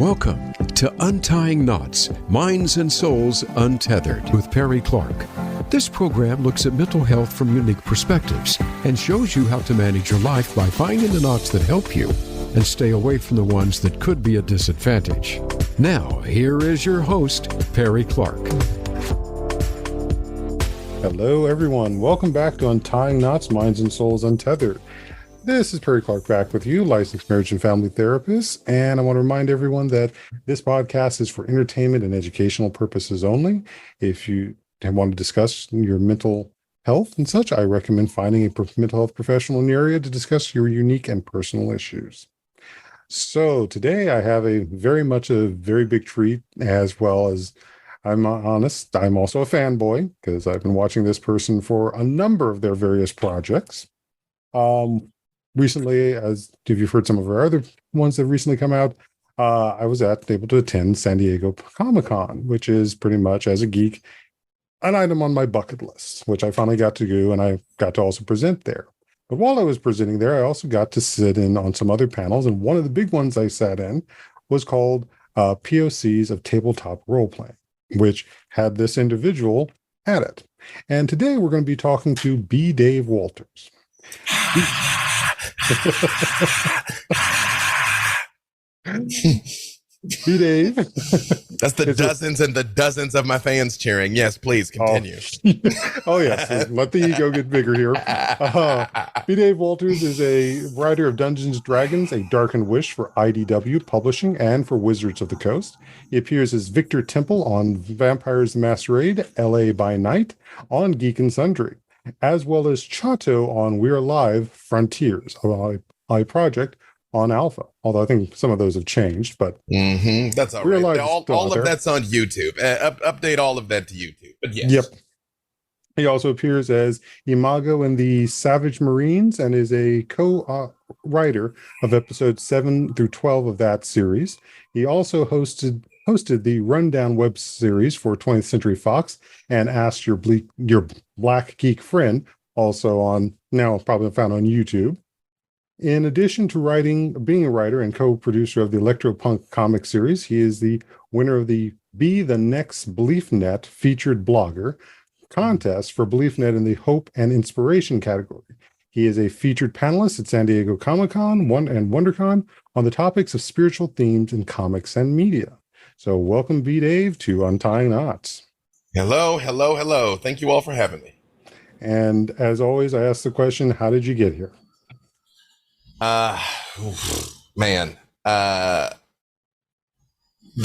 Welcome to Untying Knots, Minds and Souls Untethered with Perry Clark. This program looks at mental health from unique perspectives and shows you how to manage your life by finding the knots that help you and stay away from the ones that could be a disadvantage. Now, here is your host, Perry Clark. Hello, everyone. Welcome back to Untying Knots, Minds and Souls Untethered. This is Perry Clark back with you, licensed marriage and family therapist, and I want to remind everyone that this podcast is for entertainment and educational purposes only. If you want to discuss your mental health and such, I recommend finding a mental health professional in your area to discuss your unique and personal issues. So today I have a very big treat, as well as, I'm honest, I'm also a fanboy because I've been watching this person for a number of their various projects. Recently, as if you've heard some of our other ones that have recently come out, I was able to attend San Diego Comiccon, which is pretty much, as a geek, an item on my bucket list, which I finally got to do, and I got to also present there. But while I was presenting there, I also got to sit in on some other panels, and one of the big ones I sat in was called POCs of Tabletop Role Playing, which had this individual at it. And today we're going to be talking to B.Dave Walters. B.Dave. That's the dozens and the dozens of my fans cheering. Yes, please continue. Oh yes, let the ego get bigger here. B.Dave Walters is a writer of Dungeons & Dragons, a Darken Wish for IDW Publishing and for Wizards of the Coast. He appears as Victor Temple on Vampires the Masquerade, LA by Night, on Geek and Sundry, as well as Chato on We're Alive Frontiers, a project on Alpha. Although I think some of those have changed, but that's all right. All of that's on YouTube. Update all of that to YouTube. But yes. Yep. He also appears as Imago in the Savage Marines and is a co-writer of episodes 7 through 12 of that series. He also hosted the Rundown web series for 20th Century Fox and Ask Your Black Geek Friend, also on, now probably found on YouTube. In addition to being a writer and co-producer of the Electropunk comic series, he is the winner of the Be the Next BeliefNet featured blogger contest for BeliefNet in the Hope and Inspiration category. He is a featured panelist at San Diego Comiccon and WonderCon on the topics of spiritual themes in comics and media. So welcome, B.Dave, to Untying Knots. Hello, hello, hello. Thank you all for having me. And as always, I ask the question, how did you get here? The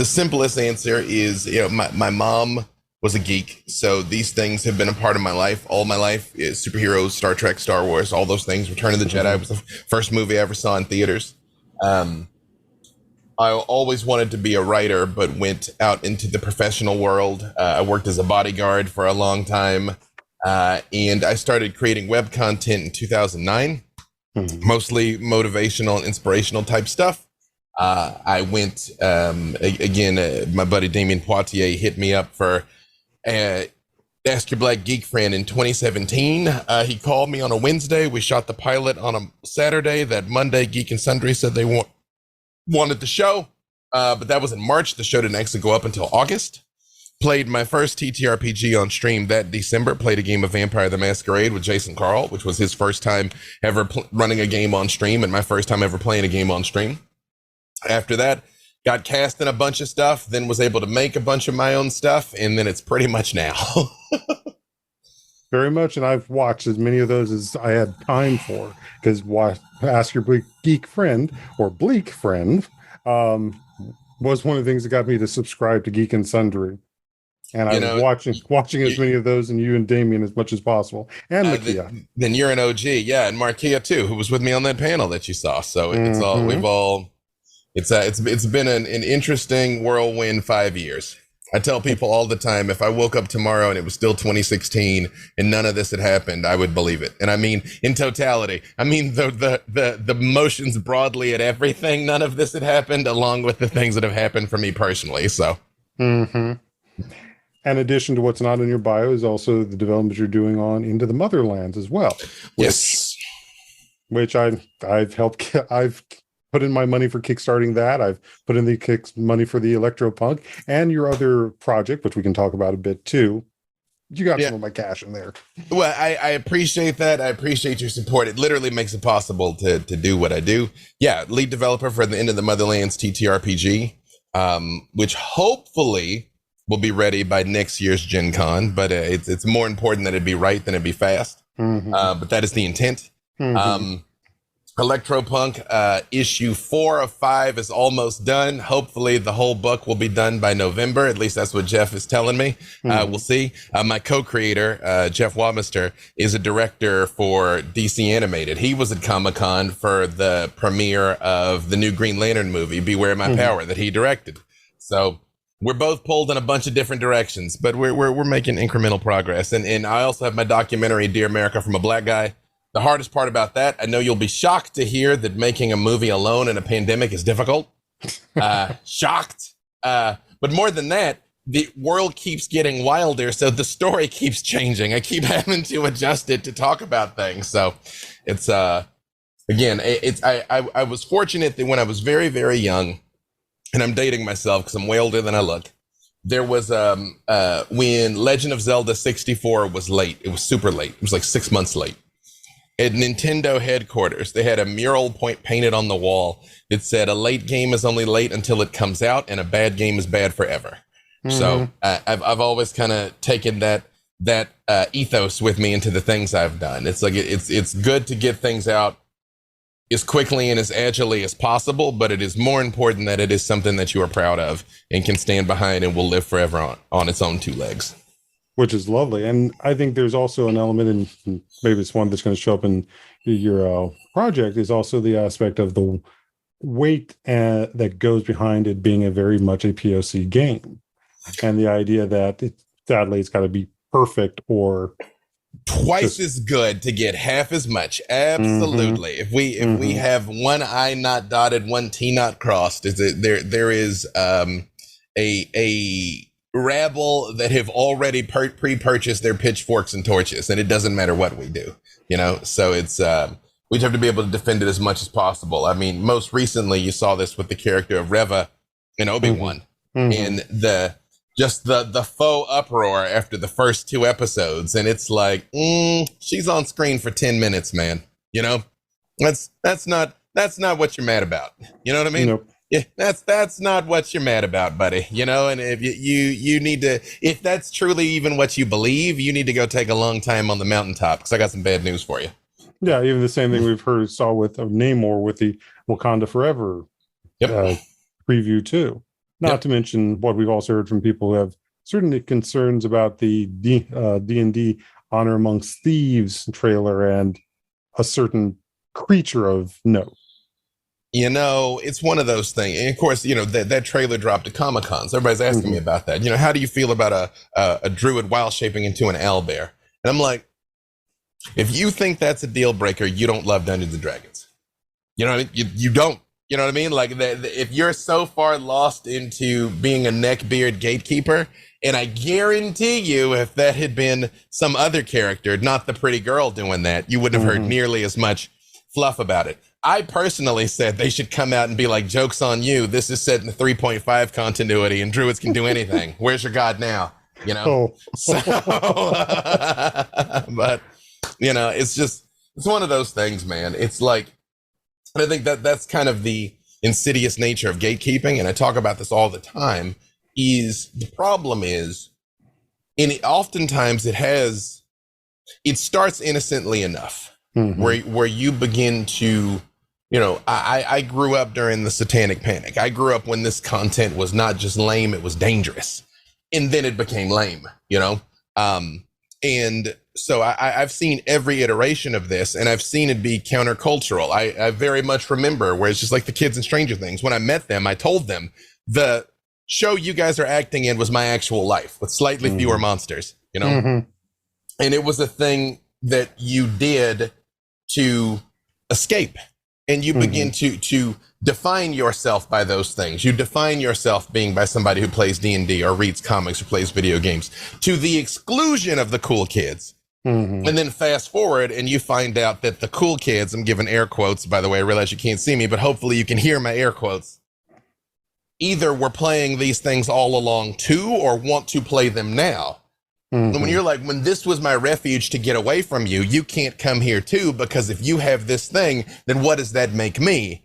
simplest answer is, my mom was a geek, so these things have been a part of my life all my life. Superheroes, Star Trek, Star Wars, all those things. Return of the Jedi was the first movie I ever saw in theaters. I always wanted to be a writer, but went out into the professional world. I worked as a bodyguard for a long time, and I started creating web content in 2009. Mostly motivational and inspirational type stuff. I went, my buddy Damien Poitier hit me up for Ask Your Black Geek Friend in 2017. He called me on a Wednesday. We shot the pilot on a Saturday. That Monday, Geek and Sundry said they wanted the show, but that was in March. The show didn't actually go up until August. Played my first TTRPG on stream that December. Played a game of Vampire the Masquerade with Jason Carl, which was his first time ever running a game on stream and my first time ever playing a game on stream. After that, got cast in a bunch of stuff, then was able to make a bunch of my own stuff, and then it's pretty much now. Very much, and I've watched as many of those as I had time for, because Ask Your Bleak Geek Friend, or Bleak Friend, was one of the things that got me to subscribe to Geek and Sundry. And I was watching as many of those, and you and Damien as much as possible, and Makia. Then you're an OG, yeah, and Markia too, who was with me on that panel that you saw. So it's been an interesting whirlwind 5 years. I tell people all the time, if I woke up tomorrow and it was still 2016 and none of this had happened, I would believe it. And I mean, in totality, I mean the motions broadly at everything. None of this had happened, along with the things that have happened for me personally. So. In addition to what's not in your bio is also the development you're doing on Into the Motherlands as well. Yes. Which I've put in my money for kickstarting that. I've put in the money for the Electropunk and your other project, which we can talk about a bit too. You got some of my cash in there. Well, I appreciate that. I appreciate your support. It literally makes it possible to do what I do. Yeah, lead developer for the End of the Motherlands TTRPG, which hopefully will be ready by next year's Gen Con. But it's more important that it be right than it be fast. But that is the intent. Electropunk issue 4 of 5 is almost done. Hopefully the whole book will be done by November. At least that's what Jeff is telling me. We'll see. My co-creator, Jeff Wabmister, is a director for DC Animated. He was at Comic-Con for the premiere of the new Green Lantern movie, Beware My Power, that he directed. So we're both pulled in a bunch of different directions, but we're making incremental progress. And I also have my documentary, Dear America from a Black Guy. The hardest part about that, I know you'll be shocked to hear that making a movie alone in a pandemic is difficult. Shocked. But more than that, the world keeps getting wilder, so the story keeps changing. I keep having to adjust it to talk about things. So it's, again, I was fortunate that when I was very, very young, and I'm dating myself because I'm way older than I look, there was, when Legend of Zelda 64 was late, it was super late. It was like 6 months late. At Nintendo headquarters, they had a mural painted on the wall that said, a late game is only late until it comes out, and a bad game is bad forever. So I've always kind of taken that ethos with me into the things I've done. It's like, it's good to get things out as quickly and as agilely as possible, but it is more important that it is something that you are proud of and can stand behind and will live forever on its own 2 legs. Which is lovely. And I think there's also an element in, maybe it's one that's going to show up in your project, is also the aspect of the weight that goes behind it being a very much a POC game. And the idea that sadly it's got to be perfect or twice as good to get half as much. Absolutely. If we have one I not dotted, one T not crossed, there is a rabble that have already pre-purchased their pitchforks and torches, and it doesn't matter what we do, so it's we have to be able to defend it as much as possible. I mean, most recently you saw this with the character of Reva in Obi-Wan, and the faux uproar after the first 2 episodes, and it's like, she's on screen for 10 minutes, man. That's not what you're mad about. You know what I mean? Nope. Yeah, that's not what you're mad about, buddy. And if you need to, if that's truly even what you believe, you need to go take a long time on the mountaintop, because I got some bad news for you. Yeah, even the same thing saw with Namor with the Wakanda Forever preview too. Not to mention what we've also heard from people who have certain concerns about the D&D Honor Amongst Thieves trailer and a certain creature of note. It's one of those things. And of course, that trailer dropped at Comic-Con. So everybody's asking me about that. How do you feel about a druid wild shaping into an owlbear? And I'm like, if you think that's a deal breaker, you don't love Dungeons and Dragons. You know what I mean? You don't. You know what I mean? Like, if you're so far lost into being a neckbeard gatekeeper, and I guarantee you, if that had been some other character, not the pretty girl doing that, you wouldn't have heard nearly as much fluff about it. I personally said they should come out and be like, joke's on you. This is set in the 3.5 continuity and druids can do anything. Where's your god now? So, but, it's one of those things, man. It's like, and I think that's kind of the insidious nature of gatekeeping. And I talk about this all the time, is the problem is, oftentimes it starts innocently enough where you begin to, I grew up during the Satanic Panic. I grew up when this content was not just lame, it was dangerous. And then it became lame, and so I've seen every iteration of this, and I've seen it be countercultural. I very much remember where it's just like the kids in Stranger Things. When I met them, I told them the show you guys are acting in was my actual life with slightly fewer monsters, and it was a thing that you did to escape. And you begin to define yourself by those things. You define yourself being by somebody who plays D&D or reads comics or plays video games, to the exclusion of the cool kids. Mhm. And then fast forward and you find out that the cool kids, I'm giving air quotes, by the way, I realize you can't see me, but hopefully you can hear my air quotes, either were playing these things all along too, or want to play them now. And when you're like, when this was my refuge to get away from you, you can't come here too, because if you have this thing, then what does that make me?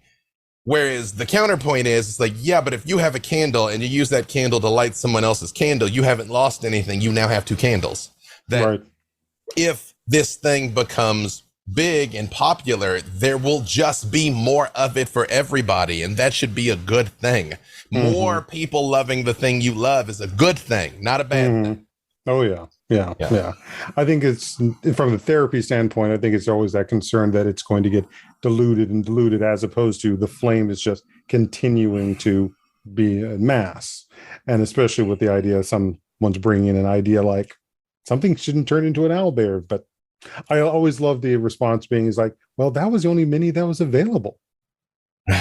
Whereas the counterpoint is, it's like, yeah, but if you have a candle and you use that candle to light someone else's candle, you haven't lost anything. You now have two candles. That Right. if this thing becomes big and popular, there will just be more of it for everybody. And that should be a good thing. More people loving the thing you love is a good thing, not a bad thing. Oh yeah. Yeah. I think it's, from the therapy standpoint, I think it's always that concern that it's going to get diluted, as opposed to the flame is just continuing to be a mass. And especially with the idea of someone's bringing in an idea like something shouldn't turn into an owlbear. But I always love the response being is like, well, that was the only mini that was available. You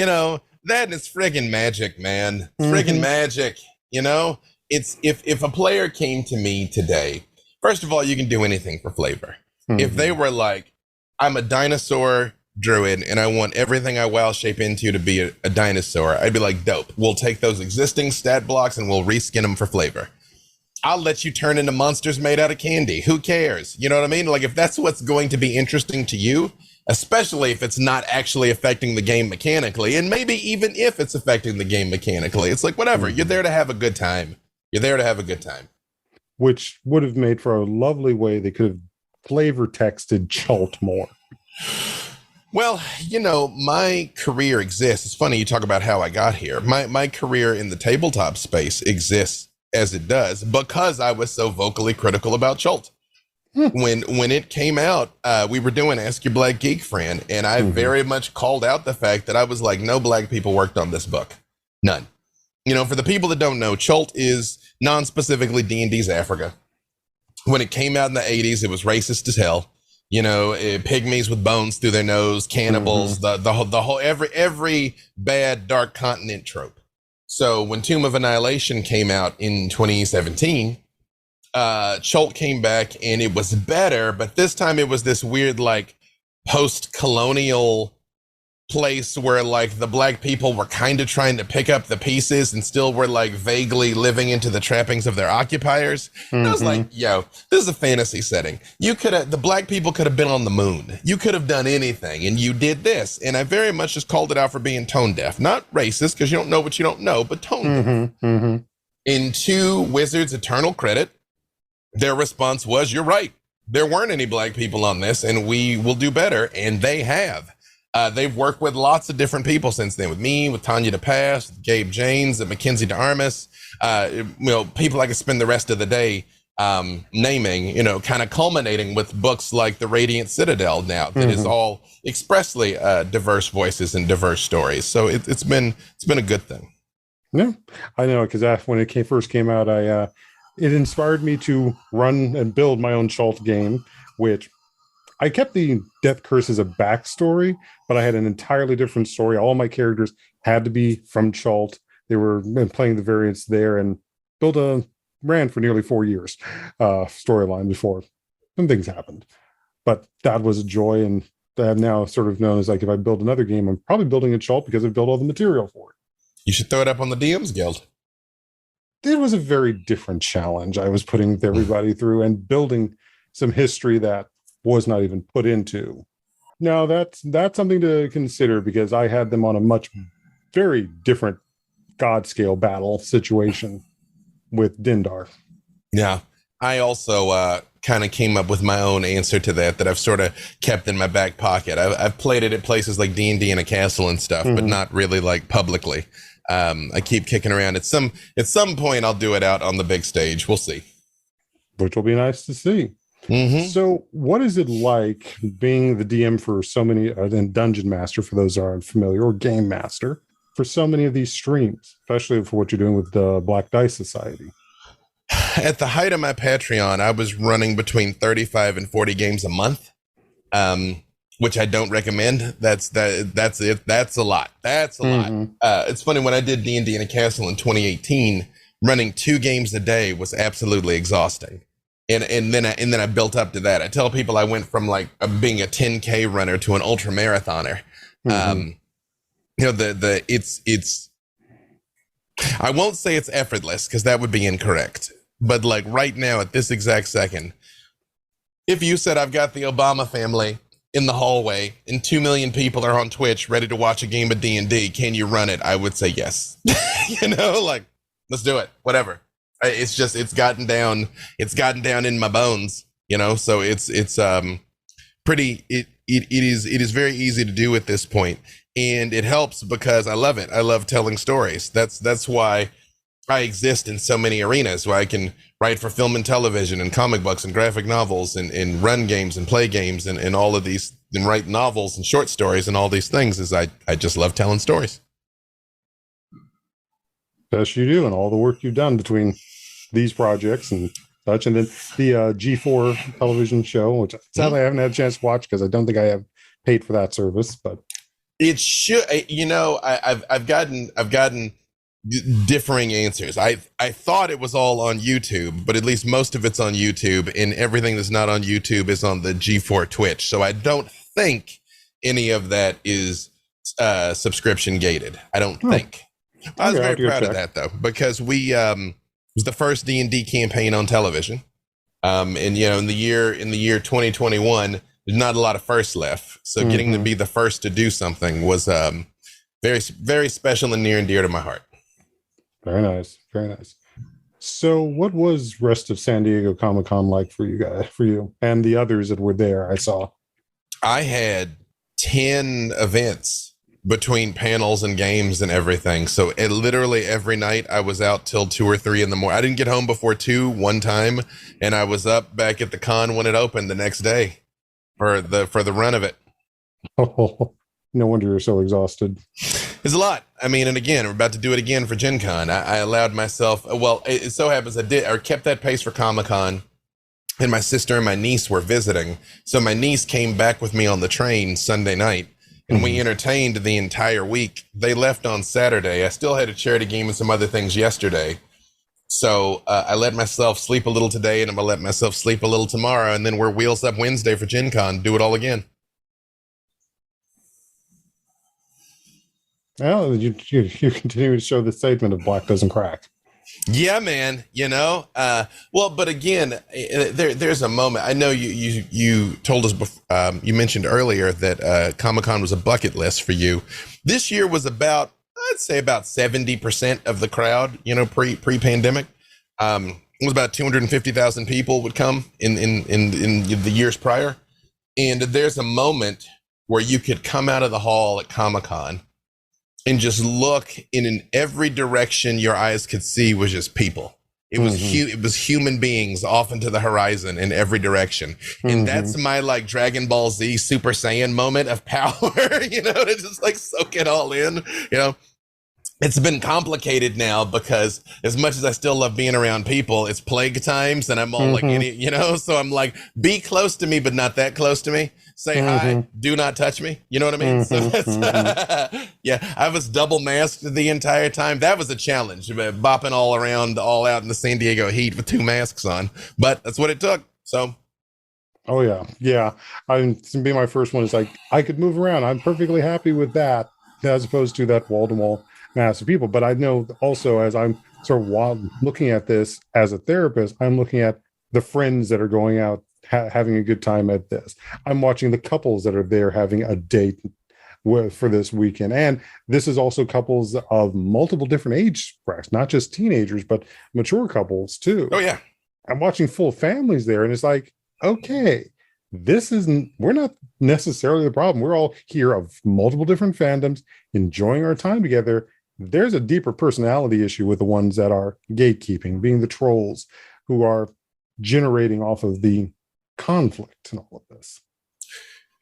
know, that is friggin' magic, man. Friggin' magic. You know, it's if a player came to me today, first of all, you can do anything for flavor. If they were like, I'm a dinosaur druid and I want everything I WoW shape into to be a dinosaur, I'd be like, dope. We'll take those existing stat blocks and we'll reskin them for flavor. I'll let you turn into monsters made out of candy. Who cares? You know what I mean? Like, if that's what's going to be interesting to you, especially if it's not actually affecting the game mechanically, and maybe even if it's affecting the game mechanically, it's like, whatever. You're there to have a good time. You're there to have a good time. Which would have made for a lovely way they could have flavor texted Chult more. Well, you know, my career exists. It's funny you talk about how I got here. My career in the tabletop space exists as it does because I was so vocally critical about Chult. When it came out, we were doing Ask Your Black Geek Friend, and I very much called out the fact that I was like, no black people worked on this book. None. You know, for the people that don't know, Chult is non-specifically D&D's Africa. When it came out in the 80s, it was racist as hell. You know, pygmies with bones through their nose, cannibals, the whole every bad dark continent trope. So when Tomb of Annihilation came out in 2017, Chult came back and it was better, but this time it was this weird, like, post-colonial place where, like, the black people were kind of trying to pick up the pieces and still were, like, vaguely living into the trappings of their occupiers. And I was like, yo, this is a fantasy setting. The black people could have been on the moon. You could have done anything, and you did this. And I very much just called it out for being tone deaf. Not racist, because you don't know what you don't know, but tone deaf. In to Wizards' eternal credit, their response was, you're right. There weren't any black people on this, and we will do better. And they have. They've worked with lots of different people since then, with me, with Tanya DePass, with Gabe Janes, and Mackenzie DeArmas. You know, people I could spend the rest of the day naming, you know, kind of culminating with books like The Radiant Citadel now that is all expressly diverse voices and diverse stories. So it's been a good thing. Yeah, I know, because when it first came out, it inspired me to run and build my own Chult game, which I kept the Death Curse as a backstory, but I had an entirely different story. All my characters had to be from Chult. They were playing the variants there, and ran for nearly 4 years storyline before some things happened. But that was a joy, and I'm now sort of known as, like, if I build another game, I'm probably building a Chult because I've built all the material for it. You should throw it up on the DM's Guild. It was a very different challenge I was putting everybody through, and building some history that was not even put into. Now that's something to consider, because I had them on a very different God scale battle situation with Dindar. Yeah. I also kind of came up with my own answer to that I've sort of kept in my back pocket. I've played it at places like D&D and a castle and stuff, but not really, like, publicly. I keep kicking around. At some point, I'll do it out on the big stage. We'll see. Which will be nice to see. So what is it like being the DM for so many, and Dungeon Master, for those who aren't familiar, or Game Master, for so many of these streams, especially for what you're doing with the Black Dice Society? At the height of my Patreon, I was running between 35 and 40 games a month, which I don't recommend. That's it. That's a lot. That's a lot. It's funny, when I did D&D in a castle in 2018, running 2 games a day was absolutely exhausting. and then I built up to that. I tell people I went from like being a 10K runner to an ultra marathoner. You know, it's I won't say it's effortless because that would be incorrect. But like right now at this exact second, if you said I've got the Obama family in the hallway and 2 million people are on Twitch ready to watch a game of D&D, can you run it? I would say yes. You know, like, let's do it, whatever. It's just, it's gotten down in my bones, you know? So it's pretty, it is very easy to do at this point. And it helps because I love it. I love telling stories. That's why I exist in so many arenas, where I can write for film and television and comic books and graphic novels and run games and play games and all of these, and write novels and short stories and all these things, is I just love telling stories. Best you do, and all the work you've done between these projects and such, and then the G4 television show, which sadly I haven't had a chance to watch because I don't think I have paid for that service, but it should, you know, I've gotten differing answers. I thought it was all on YouTube, but at least most of it's on YouTube, and everything that's not on YouTube is on the G4 Twitch. So I don't think any of that is subscription gated. I don't think. I was very proud of that though, because we was the first D&D campaign on television. And you know, in the year 2021, there's not a lot of firsts left. So getting to be the first to do something was very, very special and near and dear to my heart. Very nice. Very nice. So what was rest of San Diego Comic-Con like for you and the others that were there? I saw. I had 10 events between panels and games and everything. So literally every night I was out till 2 or 3 in the morning. I didn't get home before 2 one time, and I was up back at the con when it opened the next day for the run of it. Oh, no wonder you're so exhausted. It's a lot. I mean, and again, we're about to do it again for Gen Con. I allowed myself, well, it so happens I kept that pace for Comic-Con, and my sister and my niece were visiting. So my niece came back with me on the train Sunday night, and we entertained the entire week. They left on Saturday. I still had a charity game and some other things yesterday. So I let myself sleep a little today, and I'm going to let myself sleep a little tomorrow, and then we're wheels up Wednesday for Gen Con. Do it all again. Well, you continue to show the statement of black doesn't crack. Yeah, man. You know, well, but again, there's a moment. I know you told us before, you mentioned earlier that Comic-Con was a bucket list for you. This year was I'd say about 70% of the crowd. You know, pre-pandemic, it was about 250,000 people would come in the years prior, and there's a moment where you could come out of the hall at Comic-Con and just look in every direction your eyes could see was just people. It was it was human beings off into the horizon in every direction. And that's my like Dragon Ball Z Super Saiyan moment of power, you know, to just like soak it all in. You know, it's been complicated now because as much as I still love being around people, it's plague times, and I'm all like, you know, so I'm like, be close to me, but not that close to me. Say hi, do not touch me. You know what I mean? So that's, yeah, I was double masked the entire time. That was a challenge, bopping all around, all out in the San Diego heat with 2 masks on, but that's what it took. So. Oh yeah. To be my first one is like, I could move around. I'm perfectly happy with that, as opposed to that wall-to-wall mass of people. But I know also, as I'm sort of looking at this as a therapist, I'm looking at the friends that are going out having a good time at this. I'm watching the couples that are there having a date for this weekend. And this is also couples of multiple different age brackets, not just teenagers, but mature couples too. Oh yeah. I'm watching full families there, and it's like, okay, we're not necessarily the problem. We're all here of multiple different fandoms, enjoying our time together. There's a deeper personality issue with the ones that are gatekeeping, being the trolls who are generating off of the conflict and all of this.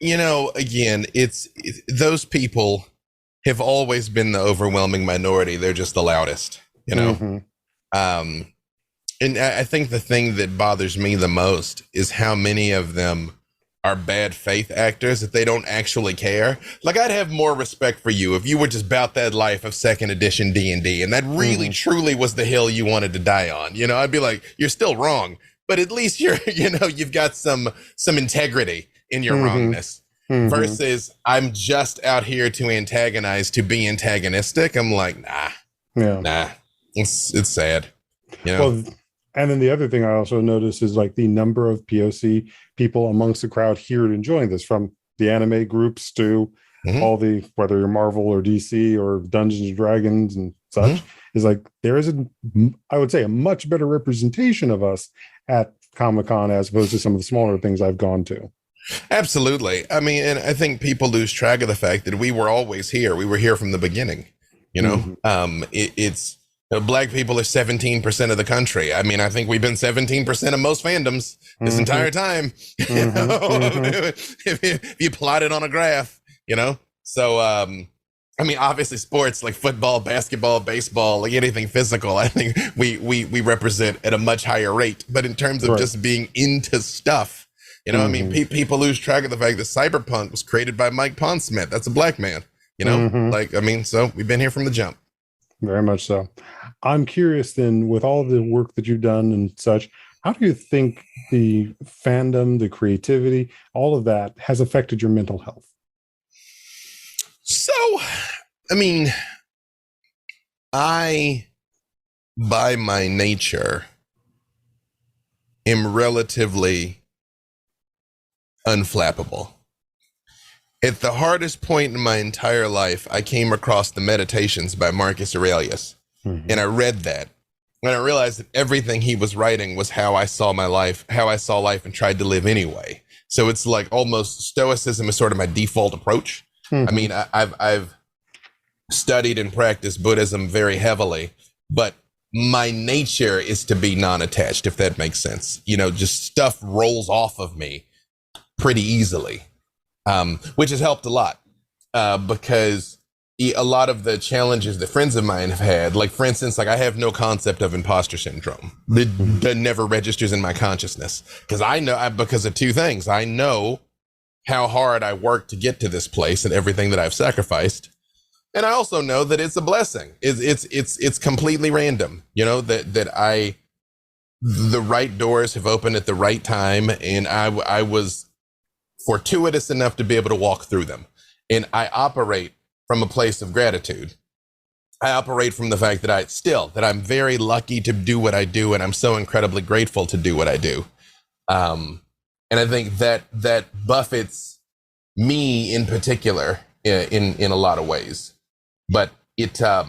You know, again, it's those people have always been the overwhelming minority. They're just the loudest, you know. And I think the thing that bothers me the most is how many of them are bad faith actors, that they don't actually care. Like, I'd have more respect for you if you were just about that life of 2nd edition D&D, and that really truly was the hill you wanted to die on. You know, I'd be like, you're still wrong, but at least you've got some integrity in your wrongness. Versus I'm just out here to antagonize, to be antagonistic. I'm like, nah, it's sad. Well, and then the other thing I also noticed is like the number of POC people amongst the crowd here enjoying this, from the anime groups to all the, whether you're Marvel or DC or Dungeons and Dragons and such, is like there is I would say a much better representation of us at Comic-Con as opposed to some of the smaller things I've gone to. Absolutely. I mean, and I think people lose track of the fact that we were always here. We were here from the beginning. It's Black people are 17% of the country. I mean, I think we've been 17% of most fandoms this entire time. If you plot it on a graph, So, I mean, obviously sports like football, basketball, baseball, like anything physical, I think we represent at a much higher rate. But in terms of just being into stuff, I mean, people lose track of the fact that Cyberpunk was created by Mike Pondsmith. That's a Black man, like, I mean, so we've been here from the jump. Very much so. I'm curious then, with all the work that you've done and such, how do you think the fandom, the creativity, all of that has affected your mental health? So, I mean, I, by my nature, am relatively unflappable. At the hardest point in my entire life, I came across the Meditations by Marcus Aurelius, and I read that. And I realized that everything he was writing was how I saw my life, how I saw life and tried to live anyway. So it's like almost stoicism is sort of my default approach. I mean, I've studied and practiced Buddhism very heavily, but my nature is to be non-attached, if that makes sense. Just stuff rolls off of me pretty easily, which has helped a lot because a lot of the challenges that friends of mine have had, like, for instance, like I have no concept of imposter syndrome. That never registers in my consciousness because of two things. I know how hard I worked to get to this place and everything that I've sacrificed. And I also know that it's a blessing. It's completely random, that the right doors have opened at the right time. And I was fortuitous enough to be able to walk through them. And I operate from a place of gratitude. I operate from the fact that I'm very lucky to do what I do. And I'm so incredibly grateful to do what I do. And I think that buffets me in particular in a lot of ways. But it, I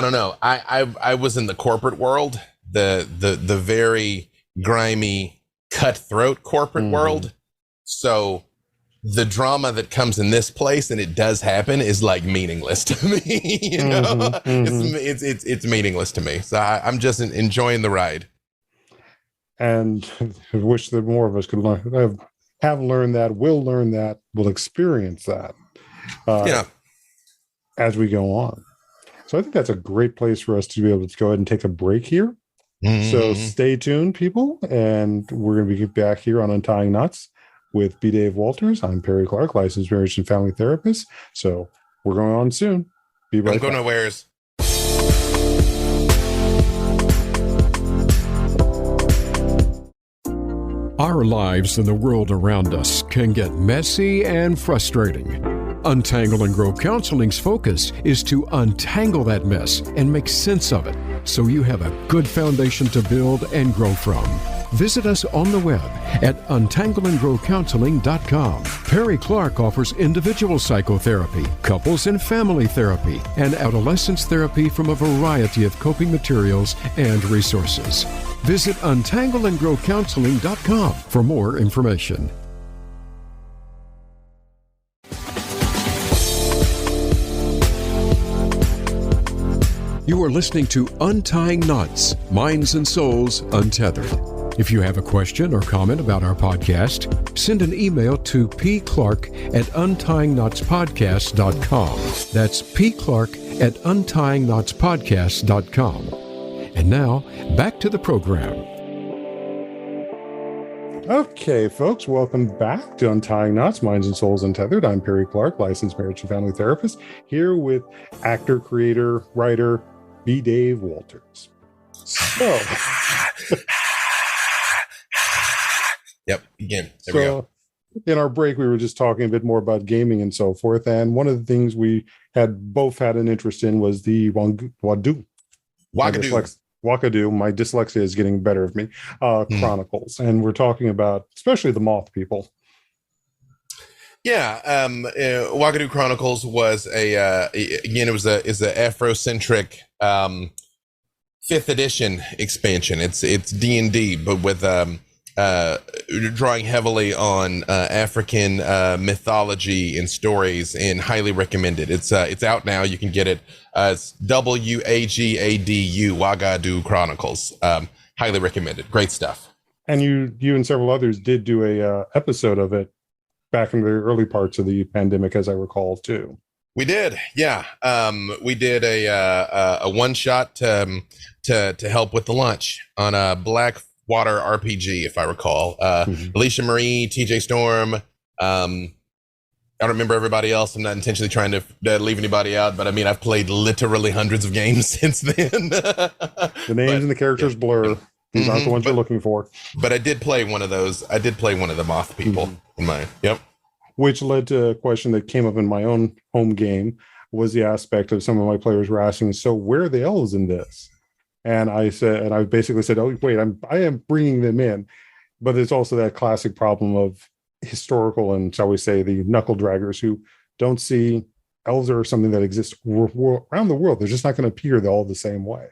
don't know. I was in the corporate world, the very grimy, cutthroat corporate world. So the drama that comes in this place, and it does happen, is like meaningless to me. It's meaningless to me. So I'm just enjoying the ride. And I wish that more of us could learn, have learned that, will learn that, will experience that as we go on. So I think that's a great place for us to be able to go ahead and take a break here. So stay tuned, people, and we're going to be back here on Untying Knots with B.Dave Walters. I'm Perry Clark, licensed marriage and family therapist. So we're going on soon. Be right back. Don't go nowheres. Our lives and the world around us can get messy and frustrating. Untangle and Grow Counseling's focus is to untangle that mess and make sense of it so you have a good foundation to build and grow from. Visit us on the web at untangleandgrowcounseling.com. Perry Clark offers individual psychotherapy, couples and family therapy, and adolescence therapy from a variety of coping materials and resources. Visit untangleandgrowcounseling.com for more information. You are listening to Untying Knots, Minds and Souls Untethered. If you have a question or comment about our podcast, send an email to pclark@untyingnotspodcast.com. That's pclark@untyingnotspodcast.com. And now, back to the program. Okay, folks, welcome back to Untying Knots, Minds and Souls Untethered. I'm Perry Clark, licensed marriage and family therapist, here with actor, creator, writer, B.Dave Walters. So, Yep. Again, there we go. In our break, we were just talking a bit more about gaming and so forth. And one of the things we had both had an interest in was the Wakadu. My dyslexia is getting better of me. Chronicles. And we're talking about especially the Moth people. Yeah, Wakadu Chronicles was again, it was a Afrocentric 5th edition expansion. It's D&D, but with drawing heavily on African mythology and stories, and highly recommended. It's out now. You can get it. It's WAGADU, Wagadu Chronicles. Highly recommended. Great stuff. And you and several others did do a episode of it back in the early parts of the pandemic, as I recall, too. We did, yeah. We did a one shot to help with the launch on a Blackwater RPG, if I recall. Alicia Marie, TJ Storm. I don't remember everybody else. I'm not intentionally trying to leave anybody out, but I mean, I've played literally hundreds of games since then. The names and the characters blur. These aren't the ones you're looking for. But I did play one of those. I did play one of the Moth people in mine. Yep. Which led to a question that came up in my own home game, was the aspect of some of my players were asking, so where are the elves in this? And I basically said, oh, wait, I am bringing them in. But there's also that classic problem of historical and, shall we say, the knuckle draggers who don't see elves are something that exists around the world. They're just not going to appear all the same way.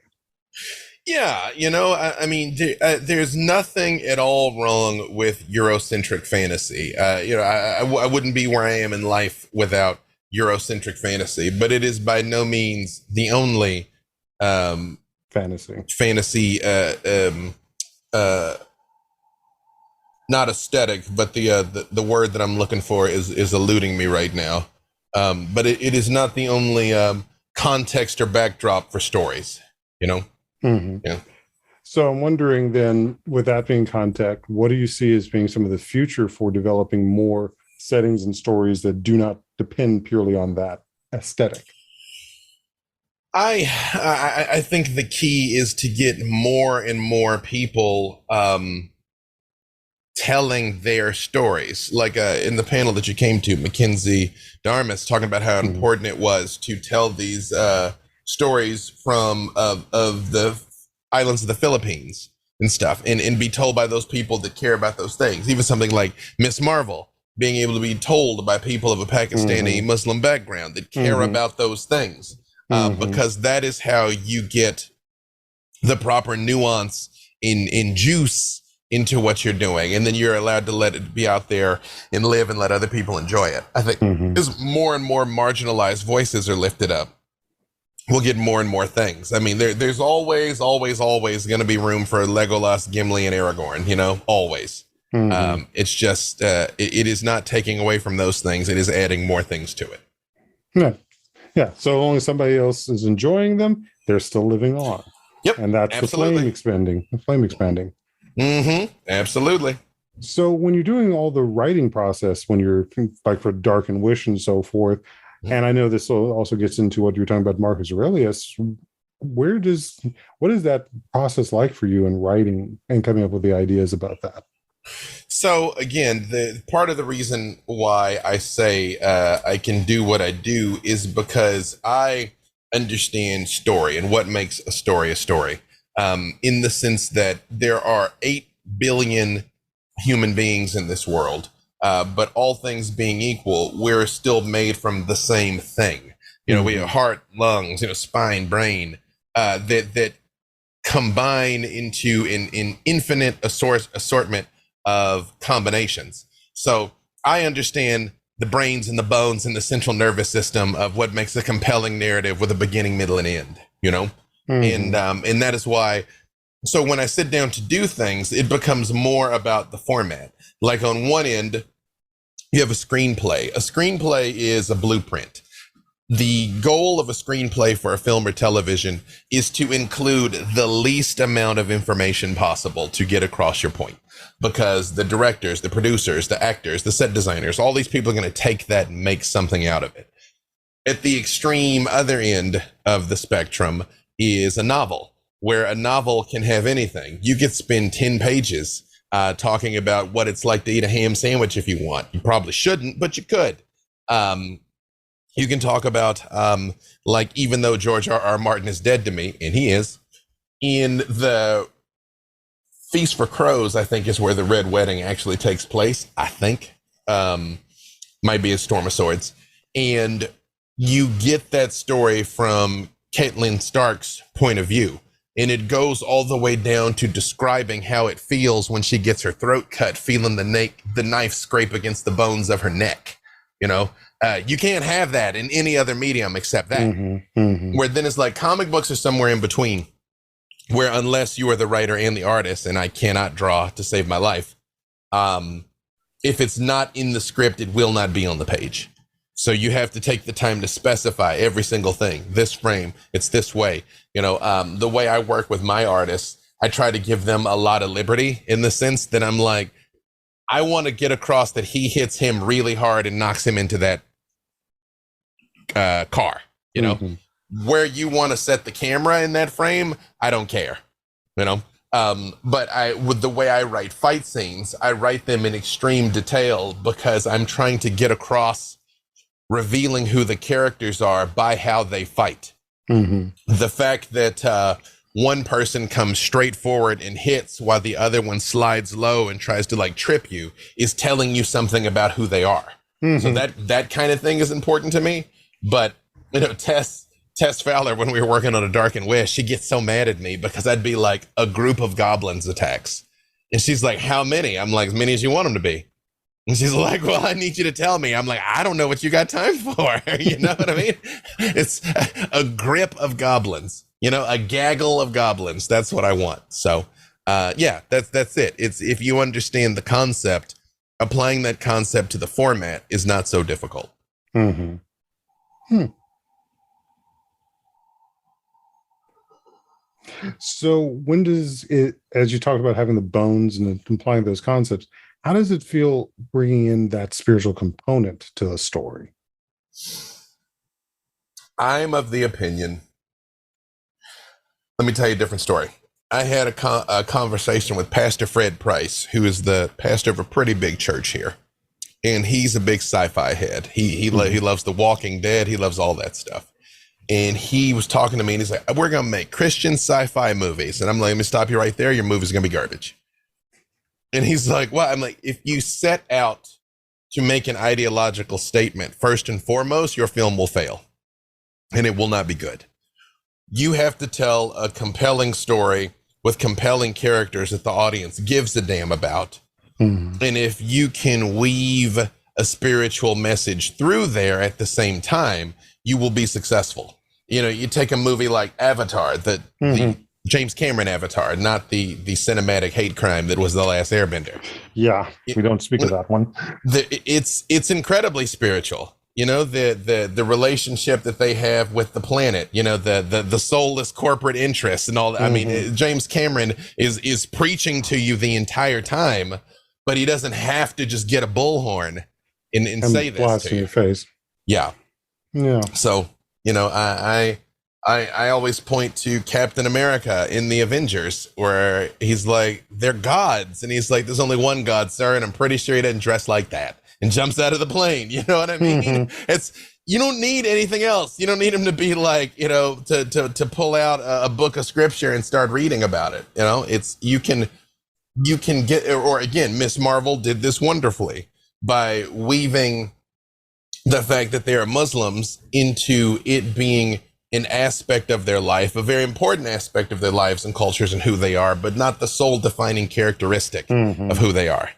Yeah, I mean, there's nothing at all wrong with Eurocentric fantasy. I wouldn't be where I am in life without Eurocentric fantasy, but it is by no means the only fantasy not aesthetic, but the word that I'm looking for is eluding me right now. But it is not the only context or backdrop for stories, Yeah. So I'm wondering then, with that being context, what do you see as being some of the future for developing more settings and stories that do not depend purely on that aesthetic? I think the key is to get more and more people telling their stories. Like in the panel that you came to, Mackenzie Darmus talking about how important it was to tell these stories from of the islands of the Philippines and stuff, and be told by those people that care about those things. Even something like Miss Marvel being able to be told by people of a Pakistani Muslim background that care about those things, because that is how you get the proper nuance in juice into what you're doing, and then you're allowed to let it be out there and live and let other people enjoy it. I think as more and more marginalized voices are lifted up, we'll get more and more things. I mean, there's always going to be room for Legolas, Gimli, and Aragorn, always. It's just, it is not taking away from those things. It is adding more things to it. Yeah. So long as somebody else is enjoying them, they're still living on. Yep. And that's absolutely. the flame expanding. Absolutely. So when you're doing all the writing process, when you're like for Darken Wish and so forth, and I know this also gets into what you were talking about, Marcus Aurelius. What is that process like for you in writing and coming up with the ideas about that? So again, the part of the reason why I say I can do what I do is because I understand story and what makes a story, in the sense that there are 8 billion human beings in this world. But all things being equal, we're still made from the same thing. We have heart, lungs, spine, brain, that combine into an infinite assortment of combinations. So I understand the brains and the bones and the central nervous system of what makes a compelling narrative with a beginning, middle, and end, and that is why. So when I sit down to do things, it becomes more about the format. Like on one end, you have a screenplay. A screenplay is a blueprint. The goal of a screenplay for a film or television is to include the least amount of information possible to get across your point. Because the directors, the producers, the actors, the set designers, all these people are going to take that and make something out of it. At the extreme other end of the spectrum is a novel, where a novel can have anything. You could spend 10 pages talking about what it's like to eat a ham sandwich if you want. You probably shouldn't, but you could. You can talk about, like, even though George R.R. Martin is dead to me, and he is, in the Feast for Crows, I think, is where the Red Wedding actually takes place, I think. Might be a Storm of Swords. And you get that story from Catelyn Stark's point of view. And it goes all the way down to describing how it feels when she gets her throat cut, feeling the knife scrape against the bones of her neck. You know, you can't have that in any other medium except that. Where then it's like comic books are somewhere in between, where unless you are the writer and the artist, and I cannot draw to save my life, if it's not in the script, it will not be on the page. So you have to take the time to specify every single thing. This frame, it's this way. You know, the way I work with my artists, I try to give them a lot of liberty in the sense that I'm like, I want to get across that he hits him really hard and knocks him into that car. You know, where you want to set the camera in that frame, I don't care. You know, but with the way I write fight scenes, I write them in extreme detail because I'm trying to get across revealing who the characters are by how they fight. The fact that one person comes straight forward and hits while the other one slides low and tries to like trip you is telling you something about who they are. So that kind of thing is important to me. But, you know, Tess Fowler, when we were working on a Darken Wish, she gets so mad at me because I'd be like, a group of goblins attacks. And she's like, how many? I'm like, as many as you want them to be. And she's like, well, I need you to tell me. I'm like, I don't know what you got time for. You know what I mean? It's a grip of goblins, you know, a gaggle of goblins. That's what I want. So, yeah, that's it. It's if you understand the concept, applying that concept to the format is not so difficult. So when does it, as you talk about having the bones and applying those concepts, how does it feel bringing in that spiritual component to a story? I'm of the opinion. Let me tell you a different story. I had a conversation with Pastor Fred Price, who is the pastor of a pretty big church here. And he's a big sci-fi head. He loves The Walking Dead. He loves all that stuff. And he was talking to me and he's like, we're going to make Christian sci-fi movies. And I'm like, let me stop you right there. Your movie's going to be garbage. And he's like, well, I'm like, if you set out to make an ideological statement, first and foremost, your film will fail and it will not be good. You have to tell a compelling story with compelling characters that the audience gives a damn about. And if you can weave a spiritual message through there at the same time, you will be successful. You know, you take a movie like Avatar, the James Cameron Avatar, not the cinematic hate crime that was The Last Airbender. Yeah, we don't speak of that one. It's incredibly spiritual. You know, the relationship that they have with the planet, you know, the soulless corporate interests and all that. I mean, James Cameron is preaching to you the entire time, but he doesn't have to just get a bullhorn and say this blast to in you. your face. Yeah. So, you know, I always point to Captain America in the Avengers, where he's like, they're gods. And he's like, there's only one God, sir. And I'm pretty sure he doesn't dress like that, and jumps out of the plane. You know what I mean? You don't need anything else. You don't need him to be like, you know, to pull out a book of scripture and start reading about it. You know, you can get, or again, Miss Marvel did this wonderfully by weaving the fact that they are Muslims into it being an aspect of their life, a very important aspect of their lives and cultures and who they are, but not the sole defining characteristic of who they are.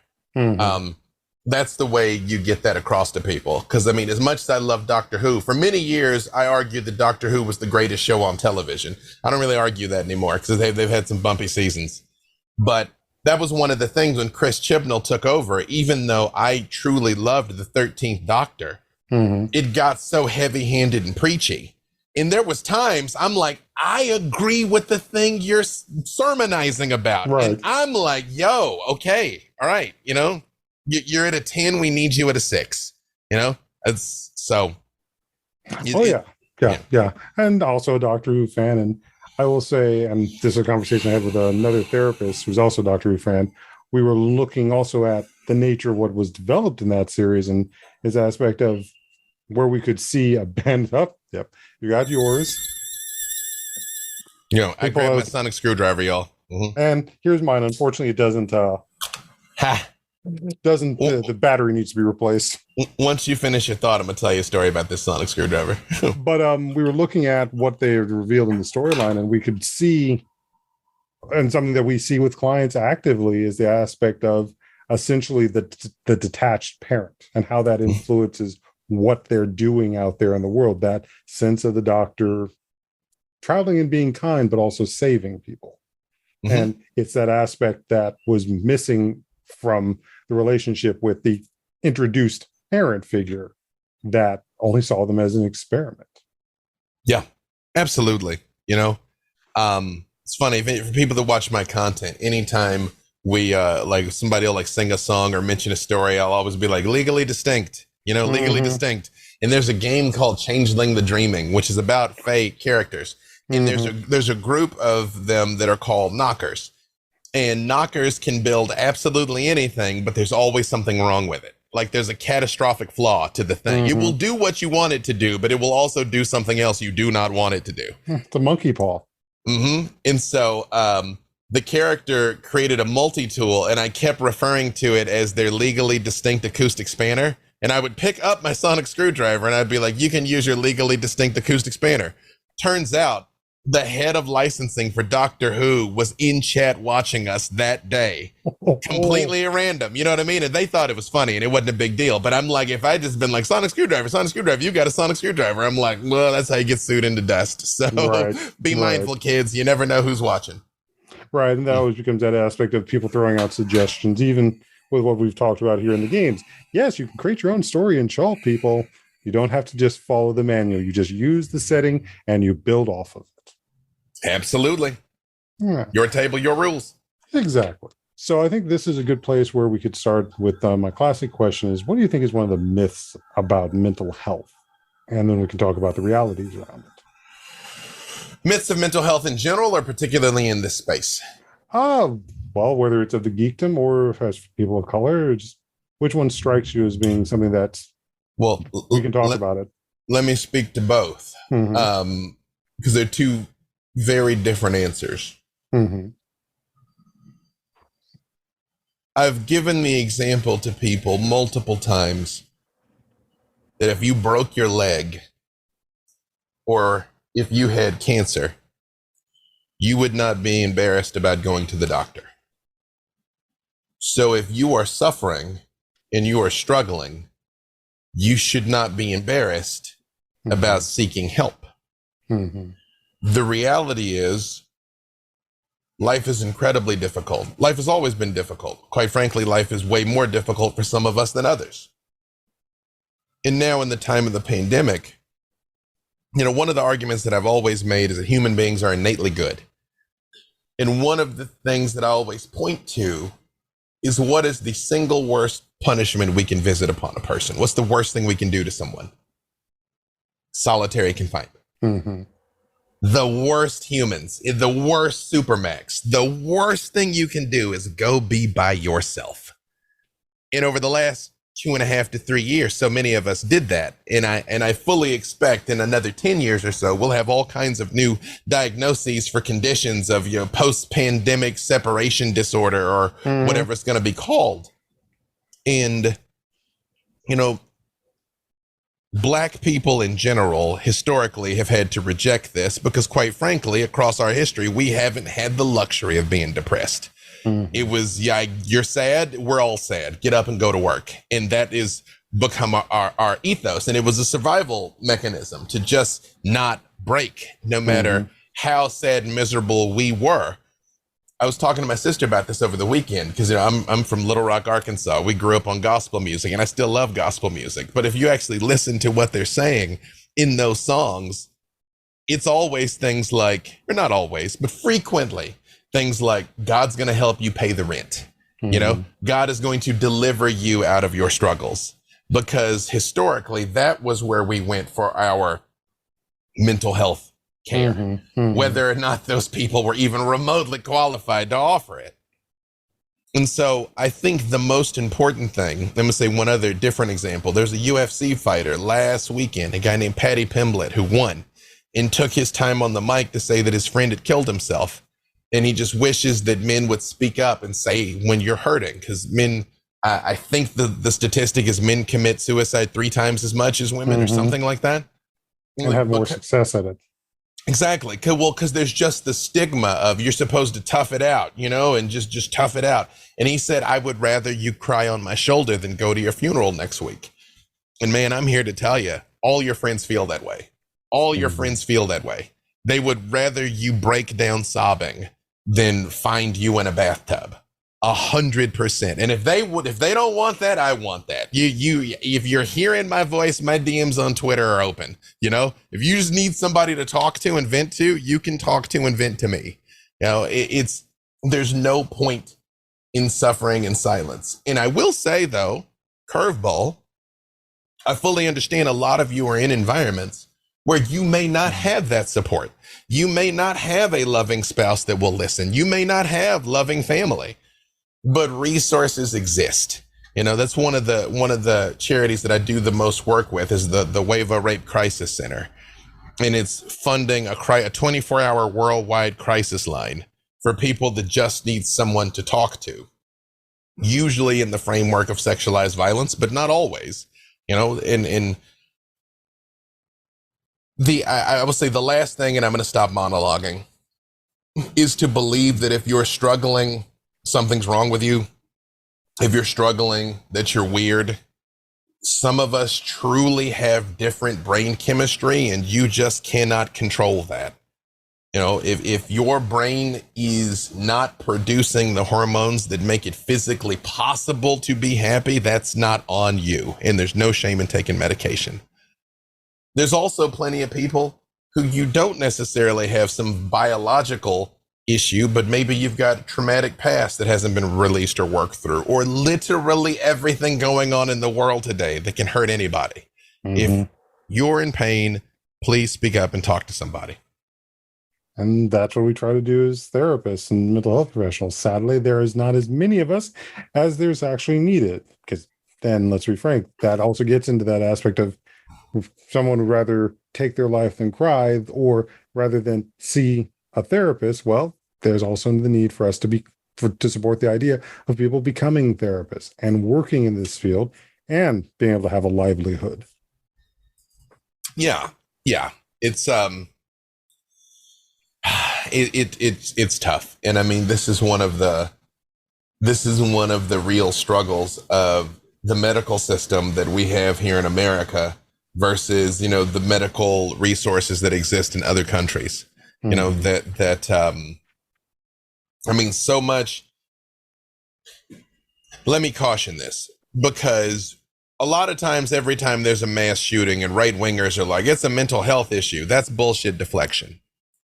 That's the way you get that across to people. Because, I mean, as much as I love Doctor Who, for many years, I argued that Doctor Who was the greatest show on television. I don't really argue that anymore because they've had some bumpy seasons. But that was one of the things when Chris Chibnall took over, even though I truly loved the 13th Doctor, it got so heavy-handed and preachy. And there was times I'm like, I agree with the thing you're sermonizing about. Right. And I'm like, yo, okay, all right, you know, you're at a 10, we need you at a 6, you know? It's so. Yeah. And also a Doctor Who fan. And I will say, and this is a conversation I had with another therapist who's also a Doctor Who fan, we were looking also at the nature of what was developed in that series and his aspect of where we could see a band up. Yep, you got yours. I grabbed my sonic screwdriver, y'all. Mm-hmm. And here's mine. Unfortunately, it doesn't. The battery needs to be replaced. Once you finish your thought, I'm gonna tell you a story about this sonic screwdriver. But we were looking at what they had revealed in the storyline, and we could see, and something that we see with clients actively is the aspect of essentially the detached parent and how that influences what they're doing out there in the world. That sense of the doctor traveling and being kind, but also saving people. Mm-hmm. And it's that aspect that was missing from the relationship with the introduced parent figure that only saw them as an experiment. Yeah, absolutely. It's funny for people that watch my content, anytime we like somebody will like sing a song or mention a story, I'll always be like legally distinct, legally distinct. And there's a game called Changeling the Dreaming, which is about Fae characters. And there's a group of them that are called knockers. And knockers can build absolutely anything, but there's always something wrong with it. Like there's a catastrophic flaw to the thing. It will do what you want it to do, but it will also do something else you do not want it to do. It's a monkey paw. And so the character created a multi-tool, and I kept referring to it as their legally distinct acoustic spanner. And I would pick up my sonic screwdriver and I'd be like, you can use your legally distinct acoustic spanner. Turns out the head of licensing for Doctor Who was in chat watching us that day, completely random. You know what I mean? And they thought it was funny and it wasn't a big deal. But I'm like, if I just been like sonic screwdriver, you got a sonic screwdriver. I'm like, well, that's how you get sued into dust. So be mindful, kids. You never know who's watching. Right. And that always becomes that aspect of people throwing out suggestions, even with what we've talked about here in the games. Yes, you can create your own story and show people. You don't have to just follow the manual. You just use the setting and you build off of it. Absolutely. Yeah. Your table, your rules. Exactly. So I think this is a good place where we could start with my classic question is, what do you think is one of the myths about mental health? And then we can talk about the realities around it. Myths of mental health in general, or particularly in this space? Well, whether it's of the geekdom or as people of color, just which one strikes you as being something that's, we can talk about it. Let me speak to both. Because they're two very different answers. I've given the example to people multiple times that if you broke your leg or if you had cancer, you would not be embarrassed about going to the doctor. So if you are suffering and you are struggling, you should not be embarrassed about seeking help. The reality is, life is incredibly difficult. Life has always been difficult. Quite frankly, life is way more difficult for some of us than others. And now in the time of the pandemic, one of the arguments that I've always made is that human beings are innately good. And one of the things that I always point to is what is the single worst punishment we can visit upon a person? What's the worst thing we can do to someone? Solitary confinement. The worst humans, the worst supermax, the worst thing you can do is go be by yourself. And over the last 2.5 to 3 years, so many of us did that. And I fully expect in another 10 years or so, we'll have all kinds of new diagnoses for conditions of post-pandemic separation disorder or whatever it's going to be called. And, Black people in general historically have had to reject this because, quite frankly, across our history, we haven't had the luxury of being depressed. It was, you're sad, we're all sad. Get up and go to work. And that is become our ethos. And it was a survival mechanism to just not break, no matter how sad and miserable we were. I was talking to my sister about this over the weekend because I'm from Little Rock, Arkansas. We grew up on gospel music and I still love gospel music. But if you actually listen to what they're saying in those songs, it's always things like, or not always, but frequently things like God's going to help you pay the rent. God is going to deliver you out of your struggles, because historically that was where we went for our mental health care, whether or not those people were even remotely qualified to offer it. And so I think the most important thing, I'm going to say one other different example. There's a UFC fighter last weekend, a guy named Paddy Pimblett, who won and took his time on the mic to say that his friend had killed himself. And he just wishes that men would speak up and say when you're hurting, because men, I think the statistic is men commit suicide 3 times as much as women or something like that. And have more success at it. Exactly. Well, because there's just the stigma of you're supposed to tough it out, and just tough it out. And he said, I would rather you cry on my shoulder than go to your funeral next week. And man, I'm here to tell you, all your friends feel that way. All your friends feel that way. They would rather you break down sobbing than find you in a bathtub. 100%. And if they don't want that, I want that. If you're hearing my voice, my DMs on Twitter are open. If you just need somebody to talk to and vent to, you can talk to and vent to me. There's no point in suffering in silence. And I will say though, curveball, I fully understand a lot of you are in environments where you may not have that support. You may not have a loving spouse that will listen. You may not have loving family. But resources exist. That's one of the charities that I do the most work with is the WAVA Rape Crisis Center. And it's funding a 24-hour worldwide crisis line for people that just need someone to talk to. Usually in the framework of sexualized violence, but not always. I will say the last thing, and I'm going to stop monologuing, is to believe that if you're struggling, something's wrong with you. If you're struggling, that you're weird. Some of us truly have different brain chemistry and you just cannot control that. If your brain is not producing the hormones that make it physically possible to be happy, that's not on you. And there's no shame in taking medication. There's also plenty of people who you don't necessarily have some biological issue, but maybe you've got a traumatic past that hasn't been released or worked through, or literally everything going on in the world today that can hurt anybody. If you're in pain, please speak up and talk to somebody. And that's what we try to do as therapists and mental health professionals. Sadly, there is not as many of us as there's actually needed, because then, let's be frank, that also gets into that aspect of someone would rather take their life than cry, or rather than see a therapist. Well, there's also the need for us to support the idea of people becoming therapists and working in this field and being able to have a livelihood. Yeah. It's it's tough, and I mean this is one of the real struggles of the medical system that we have here in America versus the medical resources that exist in other countries. So much. Let me caution this, because a lot of times, every time there's a mass shooting and right wingers are like, it's a mental health issue, that's bullshit deflection.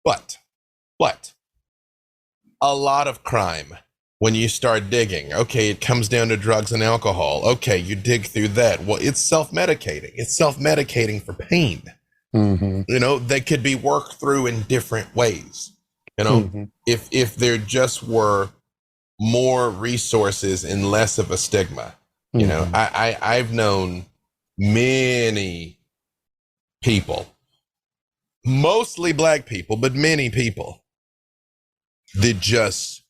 But a lot of crime, when you start digging, okay, it comes down to drugs and alcohol. Okay, you dig through that. Well, it's self-medicating. It's self-medicating for pain. That could be worked through in different ways. If there just were more resources and less of a stigma. I've known many people, mostly Black people, but many people that just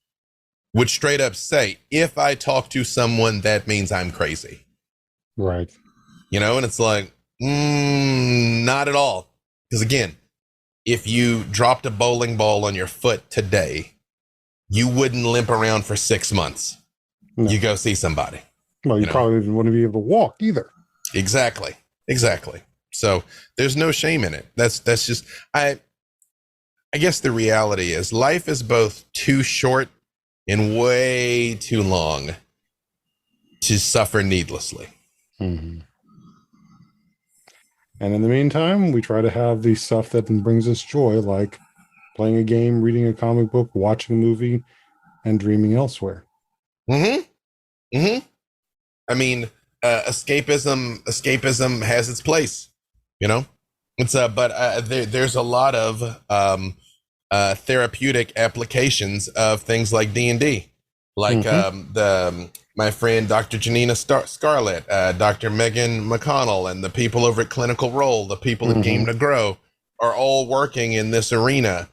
would straight up say, if I talk to someone, that means I'm crazy. Right. And it's like, not at all. Because again, if you dropped a bowling ball on your foot today, you wouldn't limp around for 6 months. No. You go see somebody. Well, you probably wouldn't be able to walk either. Exactly. So there's no shame in it. That's just, I guess the reality is life is both too short and way too long to suffer needlessly. And in the meantime, we try to have the stuff that brings us joy, like playing a game, reading a comic book, watching a movie, and dreaming elsewhere. I mean, escapism has its place, It's but there's a lot of therapeutic applications of things like D&D. like my friend Dr. Janina Scarlett, Dr. Megan McConnell, and the people over at Clinical Role, the people at Game to Grow, are all working in this arena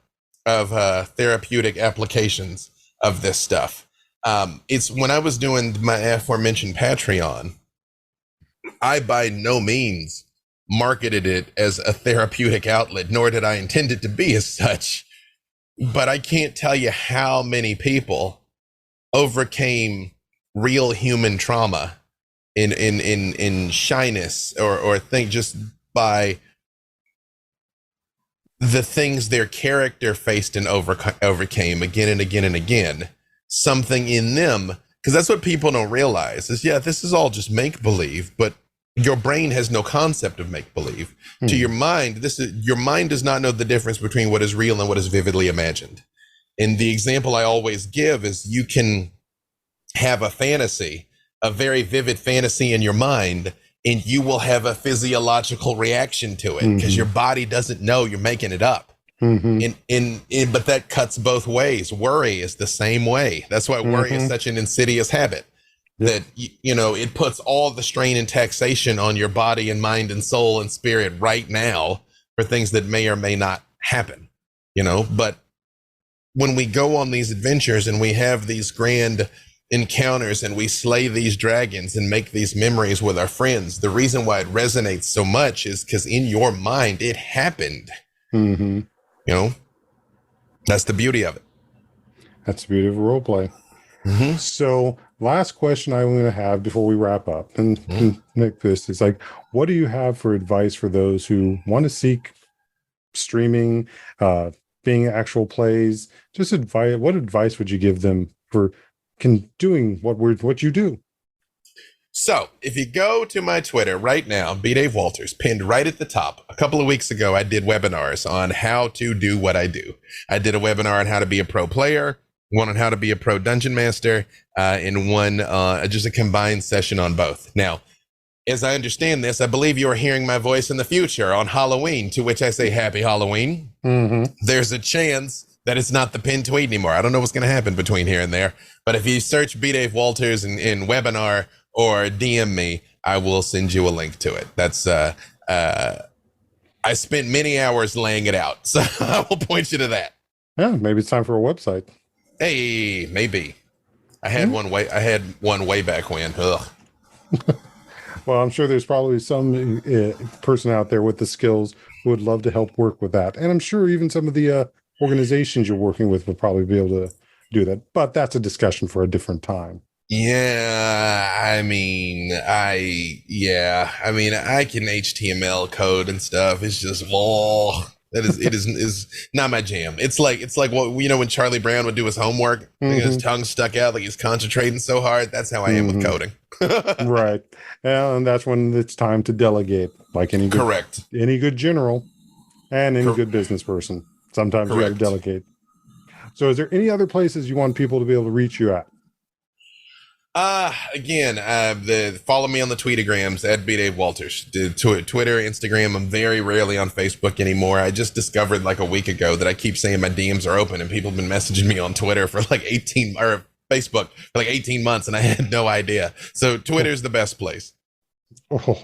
of therapeutic applications of this stuff. It's when I was doing my aforementioned Patreon, I by no means marketed it as a therapeutic outlet, nor did I intend it to be as such. But I can't tell you how many people overcame real human trauma in shyness or think just by the things their character faced and overcame again and again and again. Something in them, because that's what people don't realize is, yeah, this is all just make-believe, but your brain has no concept of make-believe. To your mind, your mind does not know the difference between what is real and what is vividly imagined. And the example I always give is you can have a fantasy, a very vivid fantasy in your mind, and you will have a physiological reaction to it because your body doesn't know you're making it up. But that cuts both ways. Worry is the same way. That's why worry is such an insidious habit. That, you know, it puts all the strain and taxation on your body and mind and soul and spirit right now for things that may or may not happen, you know. But when we go on these adventures and we have these grand encounters and we slay these dragons and make these memories with our friends, the reason why it resonates so much is because in your mind it happened. You know, that's the beauty of it. That's the beauty of role play. So last question I'm going to have before we wrap up and make this is like, what do you have for advice for those who want to seek streaming, being actual plays? Just advice. What advice would you give them for doing what you do? So if you go to my Twitter right now, B.Dave Walters, pinned right at the top. A couple of weeks ago, I did webinars on how to do what I do. I did a webinar on how to be a pro player, one on how to be a pro dungeon master, and one just a combined session on both. Now, as I understand this, I believe you are hearing my voice in the future on Halloween, to which I say happy Halloween. There's a chance that it's not the pinned tweet anymore. I don't know what's going to happen between here and there. But if you search B.Dave Walters in webinar or DM me, I will send you a link to it. That's I spent many hours laying it out, so I will point you to that. Yeah, maybe it's time for a website. Hey, maybe. I had one way back when. Ugh. Well, I'm sure there's probably some person out there with the skills who would love to help work with that. And I'm sure even some of the organizations you're working with would probably be able to do that. But that's a discussion for a different time. Yeah, I can HTML code and stuff. It's just, it is not my jam. It's like what, you know, when Charlie Brown would do his homework, and his tongue stuck out like he's concentrating so hard. That's how I am with coding. Right. And that's when it's time to delegate, like any good general and any good business person. Sometimes you got to delegate. So is there any other places you want people to be able to reach you at? Again, follow me on the tweetagrams at B.Dave Walters. Twitter, Instagram. I'm very rarely on Facebook anymore. I just discovered like a week ago that I keep saying my DMs are open, and people have been messaging me on Twitter for like Facebook for like 18 months, and I had no idea. So Twitter's the best place. Oh,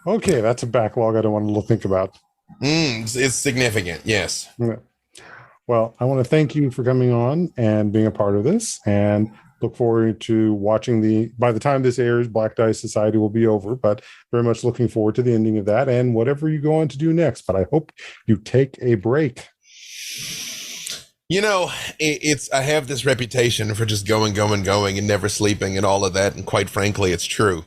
okay. That's a backlog I don't want to think about. It's significant. Yes. Yeah. Well, I want to thank you for coming on and being a part of this, and look forward to watching by the time this airs, Black Dice Society will be over, but very much looking forward to the ending of that and whatever you go on to do next. But I hope you take a break. You know, I have this reputation for just going and never sleeping and all of that. And quite frankly, it's true.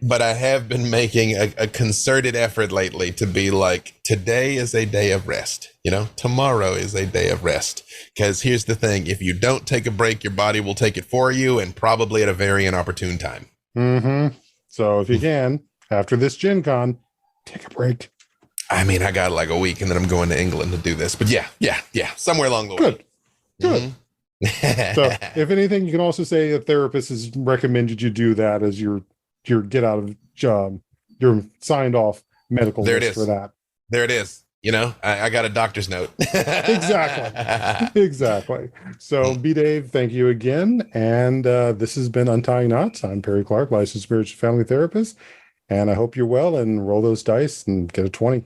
But I have been making a concerted effort lately to be like, today is a day of rest. You know, tomorrow is a day of rest. Because here's the thing. If you don't take a break, your body will take it for you, and probably at a very inopportune time. So if you can, after this Gen Con, take a break. I mean, I got like a week, and then I'm going to England to do this. But yeah. Somewhere along the way. Good. So if anything, you can also say a therapist has recommended you do that as your get out of job, your signed off medical list for that. There it is. I got a doctor's note. Exactly. So, B.Dave, thank you again. And this has been Untying Knots. I'm Perry Clark, licensed spiritual family therapist. And I hope you're well and roll those dice and get a 20.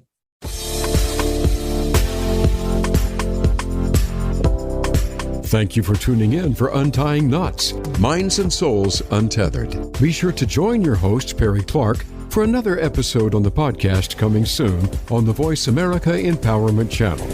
Thank you for tuning in for Untying Knots, Minds and Souls Untethered. Be sure to join your host, Perry Clark, for another episode on the podcast coming soon on the Voice America Empowerment Channel.